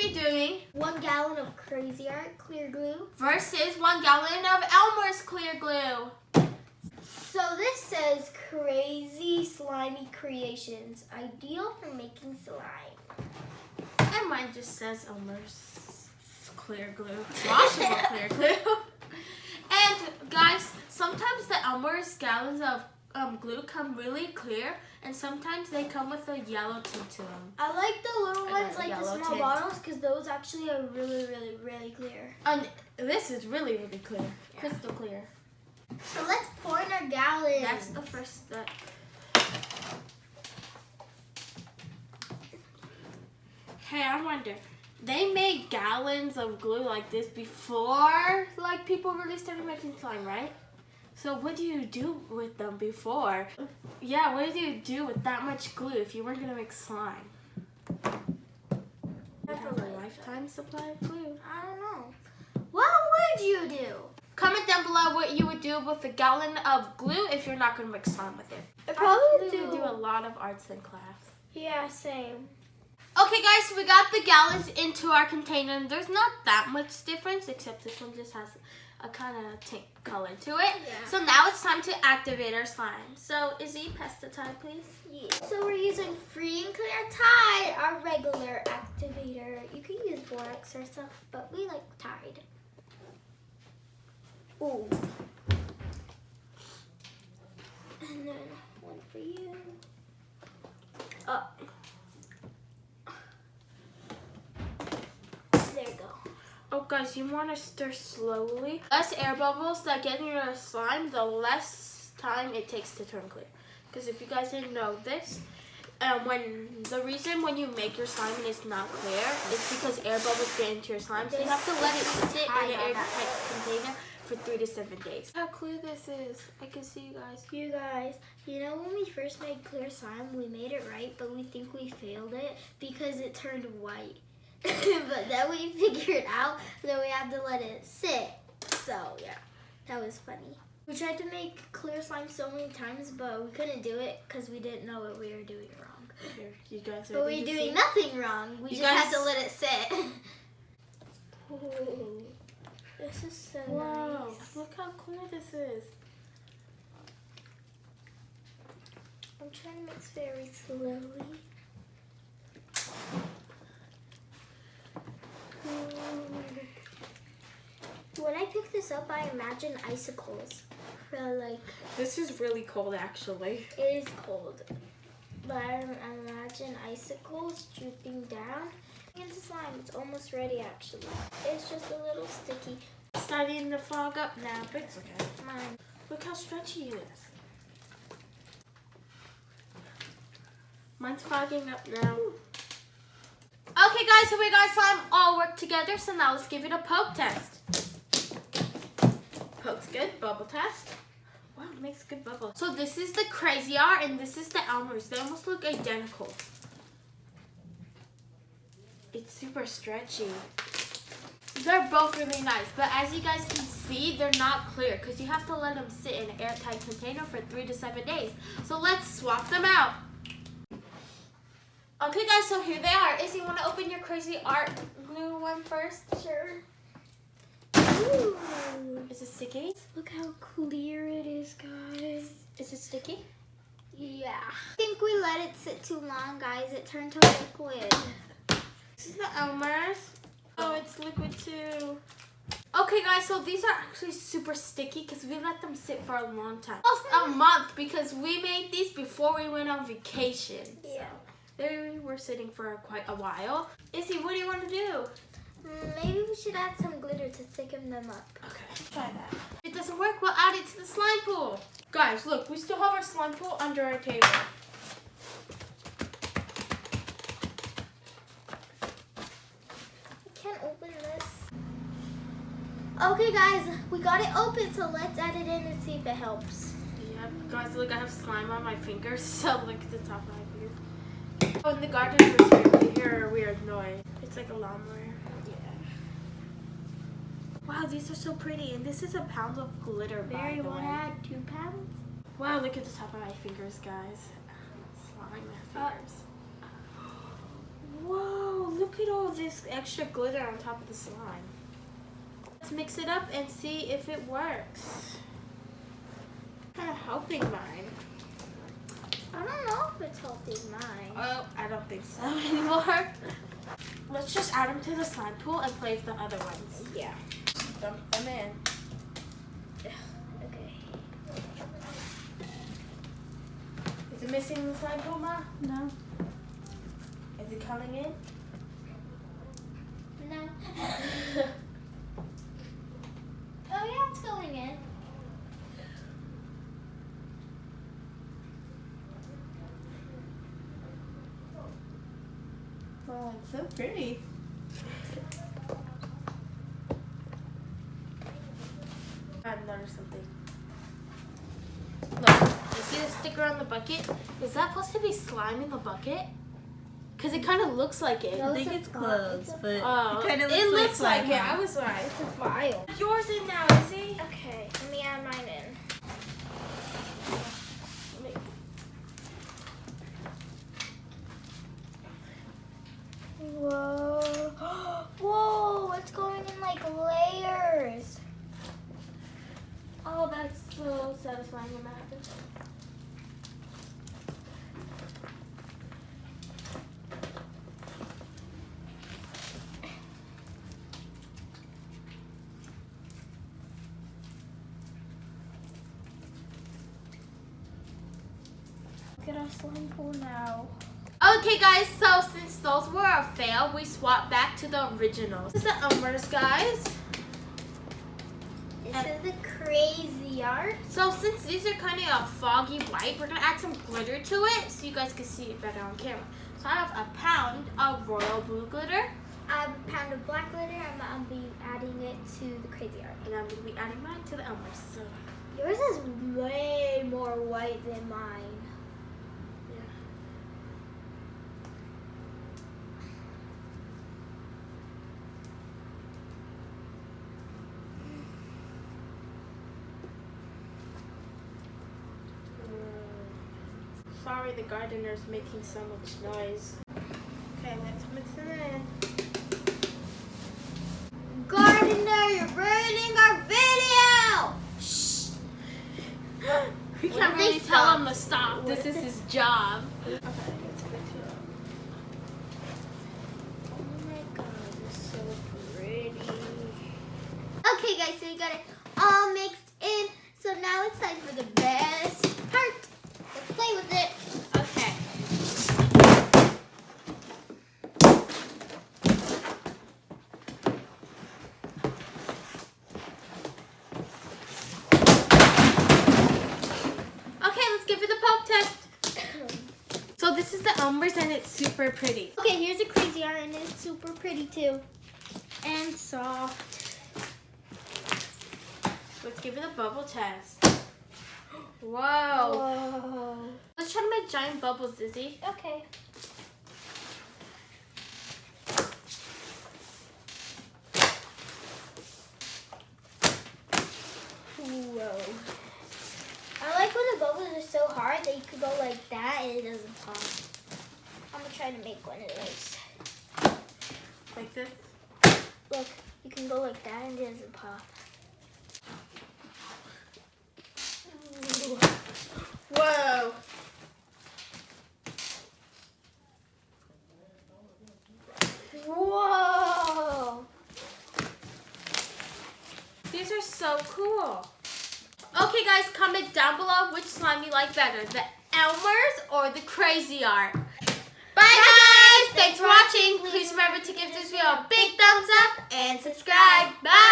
be doing 1 gallon of Crazy Art clear glue versus 1 gallon of Elmer's clear glue. So this says Crazy Slimy Creations, ideal for making slime. And mine just says Elmer's clear glue, washable clear glue. And guys, sometimes the Elmer's gallons of glue come really clear, and sometimes they come with a yellow tint to them. I like the little ones, like the small tint. bottles, because those actually are really, really, really clear. And this is really, really clear, crystal clear. So let's pour in our gallons. That's the first step. Hey, I wonder, they made gallons of glue like this before like people really started making slime, right? So what do you do with them before? Yeah, what do you do with that much glue if you weren't gonna make slime? You have a lifetime supply of glue. I don't know. What would you do? Comment down below what you would do with a gallon of glue if you're not gonna make slime with it. I probably do a lot of arts and crafts. Yeah, same. Okay guys, so we got the gallons into our container, and there's not that much difference, except this one just has a kind of tint color to it. Yeah. So now it's time to activate our slime. So Izzy, pass the Tide, please. Yeah. So we're using Free and Clear Tide, our regular activator. You can use borax or stuff, but we like Tide. Ooh. And then one for you. There you go. Oh guys, you want to stir slowly. Less air bubbles that get in your slime, the less time it takes to turn clear. Because if you guys didn't know this, the reason when you make your slime and it's not clear is because air bubbles get into your slime. So you have to let it sit in an airtight container for 3 to 7 days. How clear this is. I can see you guys. You guys, you know when we first made clear slime, we made it right, but we think we failed it because it turned white. But then we figured out that we had to let it sit. So yeah, that was funny. We tried to make clear slime so many times, but we couldn't do it because we didn't know what we were doing wrong. Here, you guys But we were doing nothing wrong. We just had to let it sit. Ooh, this is so nice. Look how clear this is. I'm trying to mix very slowly. When I picked this up, I imagined icicles. This is really cold, actually. It is cold, but I imagine icicles dripping down into slime. It's almost ready, actually. It's just a little sticky. It's starting to fog up now, but it's okay. Mine. Look how stretchy it is. Mine's fogging up now. Okay guys, so we got slime all work together, so now let's give it a poke test. Poke's good, bubble test. Wow, it makes good bubble. So this is the Crazy Art and this is the Elmer's. They almost look identical. It's super stretchy. They're both really nice, but as you guys can see, they're not clear because you have to let them sit in an airtight container for 3 to 7 days. So let's swap them out. Okay guys, so here they are. Izzy, you want to open your Crazy Art glue one first? Sure. Ooh. Is it sticky? Look how clear it is, guys. Is it sticky? Yeah. I think we let it sit too long, guys. It turned to liquid. This is the Elmer's. Oh, it's liquid too. Okay guys, so these are actually super sticky because we let them sit for a long time. Almost a month because we made these before we went on vacation. Yeah. So they were sitting for quite a while. Izzy, what do you want to do? Maybe we should add some glitter to thicken them up. Okay, try that. If it doesn't work, we'll add it to the slime pool. Guys, look, we still have our slime pool under our table. I can't open this. Okay guys, we got it open, so let's add it in and see if it helps. Yeah, guys, look, I have slime on my fingers, so look at the top of my fingers. Oh, in the garden, we hear a weird noise. It's like a lawnmower. Wow, these are so pretty, and this is a pound of glitter. Mary, want to add 2 pounds? Wow, look at the top of my fingers, guys. Slime my fingers. Whoa, Wow, look at all this extra glitter on top of the slime. Let's mix it up and see if it works. Kind of helping mine. I don't know if it's helping mine. Oh, I don't think so anymore. Let's just add them to the slime pool and play with the other ones. Yeah. Dump them in. Okay. Is it missing the slime pool, Ma? No. Is it coming in? No. Oh yeah, it's going in. Oh, it's so pretty. I've noticed something. Look, you see the sticker on the bucket? Is that supposed to be slime in the bucket? Because it kind of looks like it. No, I think it's closed, but it Oh, kind of it looks looks like slime. it. I was right. It's a vial. Yours in now, Izzy. Okay, let me add mine in. Whoa. Whoa, it's going in like layers. Oh, that's so satisfying when that happens. Look at our slime pool now. Okay, guys, so since those were a fail, we swapped back to the originals. This is the Elmer's, guys. This is the crazy art. So since these are kind of a foggy white, we're gonna add some glitter to it so you guys can see it better on camera. So I have a pound of royal blue glitter. I have a pound of black glitter and I'll be adding it to the crazy art. And I'm gonna be adding mine to the Elmer's. So Yours is way more white than mine. Sorry, the gardener's making so much noise. Okay, let's mix it in. Gardener, you're ruining our video! Shh! We When can't they really tell stop. him to stop. This is his job. Okay, let's mix it up. Oh my god, it's so pretty. Okay guys, so we got it all mixed in. So now it's time for the best part. Let's play with it. Okay. Okay, let's give it the poke test. So this is the Elmer's and it's super pretty. Okay, here's a crazy art and it's super pretty too. And soft. Let's give it a bubble test. Whoa. Whoa. Let's try to make giant bubbles, Izzy. Okay. Whoa. I like when the bubbles are so hard that you could go like that and it doesn't pop. I'm gonna try to make one of those. Like this? Look, you can go like that and it doesn't pop. Ooh. Whoa. Whoa! These are so cool. Okay, guys, comment down below which slime you like better, the Elmer's or the Crazy Art. Bye, guys. Thanks for watching. Please remember to give this video a big thumbs up and subscribe. Bye.